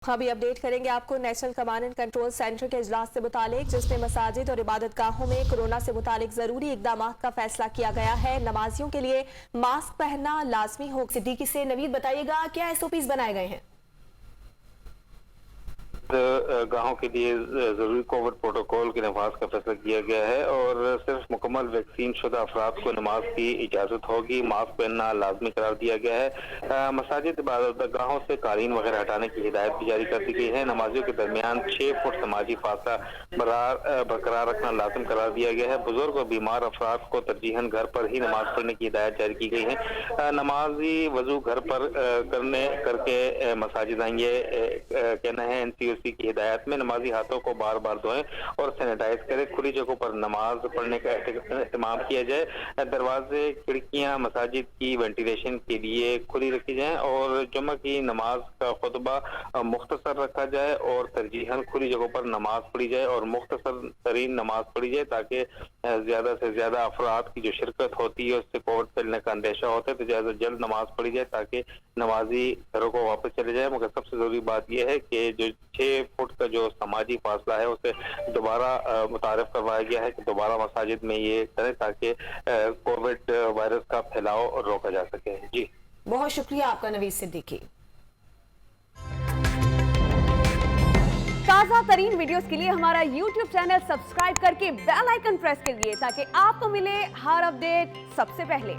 अभी अपडेट करेंगे आपको national command and control centre के इजलास से मुतालिक, जिसमें मसाजिद और इबादत गाहों में कोरोना से मुतालिक जरूरी इकदाम का फैसला किया गया है। नमाजियों के लिए मास्क पहनना लाजमी हो। सिद्दीकी से नवीद बताइएगा, क्या एसओपीज बनाए गए हैं? गाहों के लिए जरूरी कोविड प्रोटोकॉल की नमाज का फैसला किया गया है और सिर्फ मुकम्मल वैक्सीन शुदा अफराद को नमाज की इजाजत होगी। मास्क पहनना लाजमी करार दिया गया है। मसाजिद इबादत गाहों से कालीन वगैरह हटाने की हिदायत भी जारी कर दी गई है। नमाजियों के दरमियान 6 फुट समाजी फासला बरकरार रखना लाजिम करार दिया गया है। बुजुर्ग और बीमार अफराद को तरजीहन घर पर ही नमाज पढ़ने की हिदायत जारी की गई है। नमाजी वजू घर पर करके मसाजिद आएंगे। कहना है NCOC की हिदायत में नमाजी हाथों को बार बार धोएं और सैनिटाइज करें। खुली जगहों पर नमाज पढ़ने का एहतमाम किया जाए। दरवाजे खिड़कियां मसाजिद की वेंटिलेशन के लिए खुली रखी जाएं और जुम्मा की नमाज का खुतबा मुख्तसर रखा जाए और तरजीहन खुली जगहों पर नमाज पढ़ी जाए और मुख्तसर तरीन नमाज पढ़ी जाए ताकि ज्यादा से ज्यादा अफराद की जो शिरकत होती है उससे कोविड फैलने का अंदेशा होता है तो ज्यादा जल्द नमाज पढ़ी जाए ताकि नमाजी घरों को वापस चले जाए। मगर सबसे जरूरी बात यह है कि जो 6 फुट का जो समाजी फासला है उसे दोबारा मुतारिफ करवाया गया है कि दोबारा मसाजिद में ये करें ताकि कोविड वायरस का फैलाव रोका जा सके। जी बहुत शुक्रिया आपका नवीद सिद्दीकी। ताज़ा तरीन वीडियोस के लिए हमारा YouTube चैनल सब्सक्राइब करके बेल आइकन प्रेस करिए ताकि आपको मिले हर अपडेट सबसे पहले।